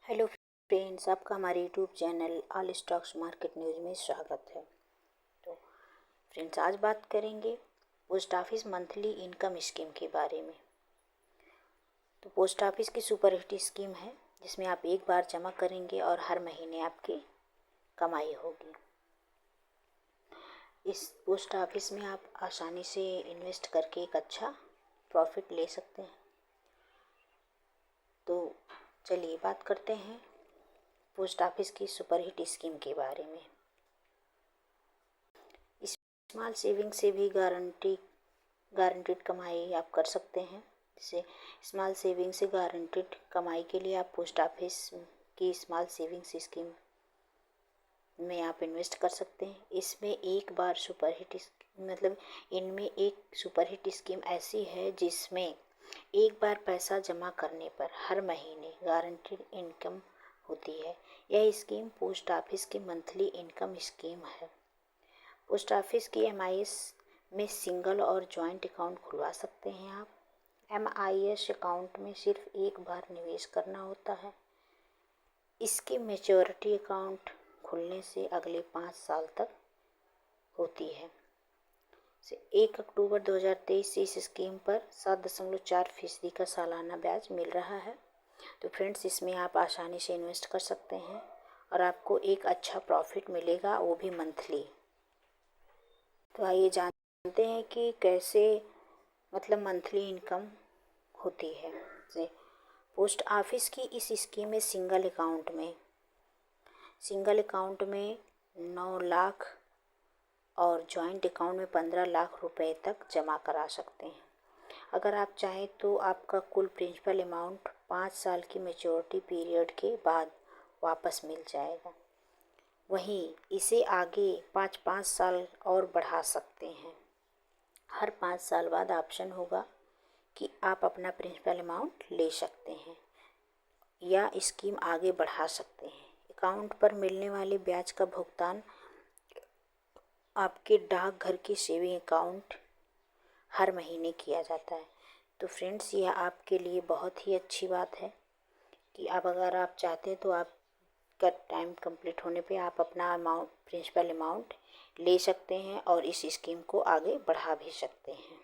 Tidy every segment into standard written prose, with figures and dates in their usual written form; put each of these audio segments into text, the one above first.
Hello friends, आपका हमारे YouTube channel all stocks market news में स्वागत है। तो फ्रेंड्स, आज बात करेंगे post office monthly income scheme के बारे में। तो पोस्ट ऑफिस की सुपर हिट स्कीम है जिसमें आप एक बार जमा करेंगे और हर महीने आपकी कमाई होगी। इस पोस्ट ऑफिस में आप आसानी से इन्वेस्ट करके एक अच्छा प्रॉफिट ले सकते हैं। तो चलिए बात करते हैं पोस्ट ऑफिस की सुपर हिट स्कीम के बारे में। स्मॉल सेविंग से भी गारंटीड कमाई आप कर सकते हैं। जैसे स्मॉल सेविंग से गारंटीड कमाई के लिए आप पोस्ट ऑफिस की स्मॉल सेविंग्स स्कीम में आप इन्वेस्ट कर सकते हैं। इसमें एक बार सुपर हिट मतलब इनमें एक सुपर हिट स्कीम ऐसी है जिसमें एक बार पैसा जमा करने पर हर महीने गारंटीड इनकम होती है। यह स्कीम पोस्ट ऑफिस की मंथली इनकम स्कीम है। पोस्ट ऑफिस की MIS में सिंगल और जॉइंट अकाउंट खुलवा सकते हैं आप। MIS अकाउंट में सिर्फ एक बार निवेश करना होता है। इसकी मैच्योरिटी अकाउंट खुलने से अगले 5 साल तक होती है। 1 अक्टूबर 2023 से इस स्कीम पर 7.4% का सालाना ब्याज मिल रहा है। तो फ्रेंड्स, इसमें आप आसानी से इन्वेस्ट कर सकते हैं और आपको एक अच्छा प्रॉफिट मिलेगा, वो भी मंथली। तो आइए जानते हैं कि कैसे मंथली इनकम होती है। जैसे पोस्ट ऑफिस की इस स्कीम में सिंगल अकाउंट में 9 लाख और जॉइंट अकाउंट में 15 लाख रुपए तक जमा करा सकते हैं। अगर आप चाहें तो आपका कुल प्रिंसिपल अमाउंट 5 साल की मैच्योरिटी पीरियड के बाद वापस मिल जाएगा। वहीं इसे आगे 5 साल और बढ़ा सकते हैं। हर 5 साल बाद ऑप्शन होगा कि आप अपना प्रिंसिपल अमाउंट ले सकते हैं या स्कीम आगे बढ़ा सकते हैं। अकाउंट पर मिलने वाले ब्याज का भुगतान आपके डाकघर के सेविंग अकाउंट हर महीने किया जाता है। तो फ्रेंड्स, यह आपके लिए बहुत ही अच्छी बात है कि अगर आप चाहते हैं तो आपका टाइम कंप्लीट होने पे आप अपना प्रिंसिपल अमाउंट ले सकते हैं और इस स्कीम को आगे बढ़ा भी सकते हैं।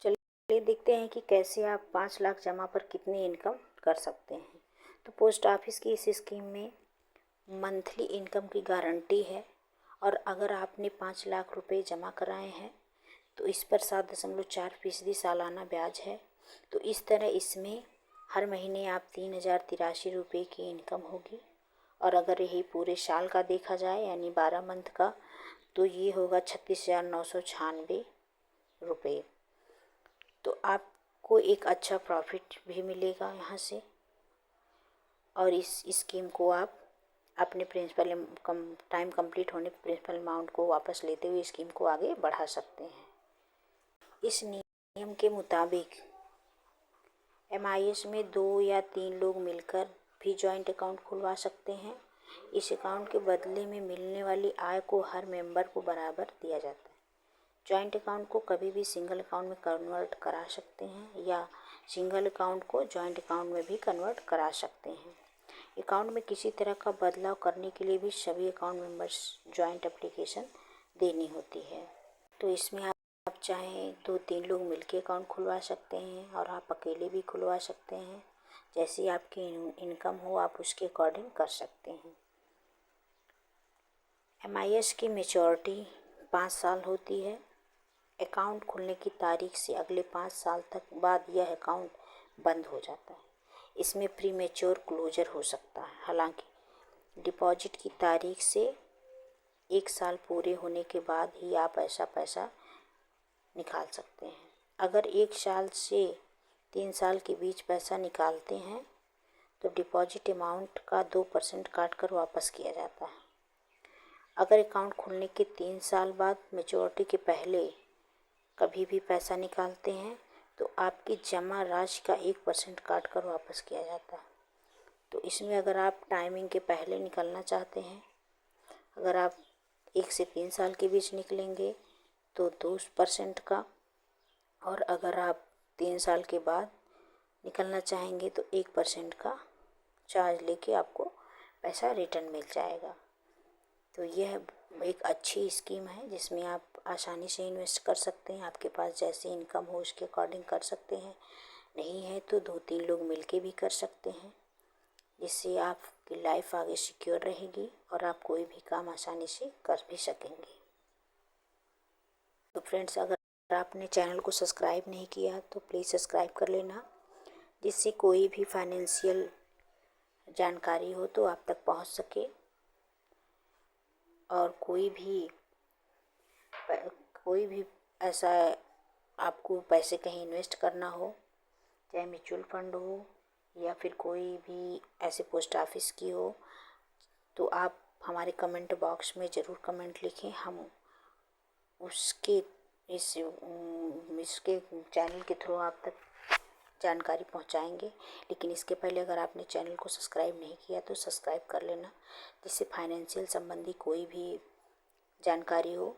तो चलिए देखते हैं कि कैसे आप 5 लाख जमा पर कितनी इनकम कर सकते हैं। तो पोस्ट ऑफिस की इस स्कीम में मंथली इनकम की गारंटी है और अगर आपने 5 लाख रुपए जमा कराए हैं तो इस पर 7.4% सालाना ब्याज है। तो इस तरह इसमें हर महीने आप 3083 रुपये की इनकम होगी। और अगर यही पूरे साल का देखा जाए यानी 12 मंथ का, तो ये होगा 36,996 रुपये। तो आपको एक अच्छा प्रॉफिट भी मिलेगा यहाँ से। और इस स्कीम को आप अपने प्रिंसिपल टाइम कंप्लीट होने पर प्रिंसिपल अमाउंट को वापस लेते हुए स्कीम को आगे बढ़ा सकते हैं। इस नियम के मुताबिक MIS में 2 या 3 लोग मिलकर भी जॉइंट अकाउंट खुलवा सकते हैं। इस अकाउंट के बदले में मिलने वाली आय को हर मेंबर को बराबर दिया जाता है। जॉइंट अकाउंट को कभी भी सिंगल अकाउंट में कन्वर्ट करा सकते हैं या सिंगल अकाउंट को जॉइंट अकाउंट में भी कन्वर्ट करा सकते हैं। अकाउंट में किसी तरह का बदलाव करने के लिए भी सभी अकाउंट मेंबर्स जॉइंट एप्लीकेशन देनी होती है। तो इसमें आप चाहें 2-3 लोग मिलके अकाउंट खुलवा सकते हैं और आप अकेले भी खुलवा सकते हैं। जैसी आपकी इनकम हो आप उसके अकॉर्डिंग कर सकते हैं। MIS की मैच्योरिटी 5 साल होती है। अकाउंट खुलने की तारीख से अगले 5 साल तक बाद यह अकाउंट बंद हो जाता है। इसमें प्री मैच्योर क्लोजर हो सकता है। हालांकि डिपॉजिट की तारीख से 1 साल पूरे होने के बाद ही आप ऐसा पैसा निकाल सकते हैं। अगर 1 साल से 3 साल के बीच पैसा निकालते हैं तो डिपॉजिट अमाउंट का 2% काट कर वापस किया जाता है। अगर अकाउंट खुलने के 3 साल बाद मैच्योरिटी के पहले कभी भी पैसा निकालते हैं तो आपकी जमा राशि का 1% काट कर वापस किया जाता है। तो इसमें अगर आप टाइमिंग के पहले निकलना चाहते हैं, अगर आप 1 से 3 साल के बीच निकलेंगे तो 2% का, और अगर आप 3 साल के बाद निकलना चाहेंगे तो 1% का चार्ज लेके आपको पैसा रिटर्न मिल जाएगा। तो यह एक अच्छी स्कीम है जिसमें आप आसानी से इन्वेस्ट कर सकते हैं। आपके पास जैसे इनकम हो उसके अकॉर्डिंग कर सकते हैं, नहीं है तो 2-3 लोग मिलके भी कर सकते हैं, जिससे आपकी लाइफ आगे सिक्योर रहेगी और आप कोई भी काम आसानी से कर भी सकेंगे। तो फ्रेंड्स, अगर आपने चैनल को सब्सक्राइब नहीं किया तो प्लीज़ सब्सक्राइब कर लेना, जिससे कोई भी फाइनेंशियल जानकारी हो तो आप तक पहुंच सके। और कोई भी ऐसा आपको पैसे कहीं इन्वेस्ट करना हो, चाहे म्यूचुअल फंड हो या फिर कोई भी ऐसे पोस्ट ऑफिस की हो, तो आप हमारे कमेंट बॉक्स में ज़रूर कमेंट लिखें। हम उसके इसके चैनल के थ्रू आप तक जानकारी पहुंचाएंगे। लेकिन इसके पहले अगर आपने चैनल को सब्सक्राइब नहीं किया तो सब्सक्राइब कर लेना, जिससे फाइनेंशियल संबंधी कोई भी जानकारी हो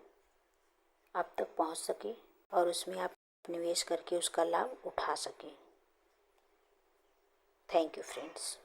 आप तक पहुंच सके और उसमें आप निवेश करके उसका लाभ उठा सकें। Thank you friends.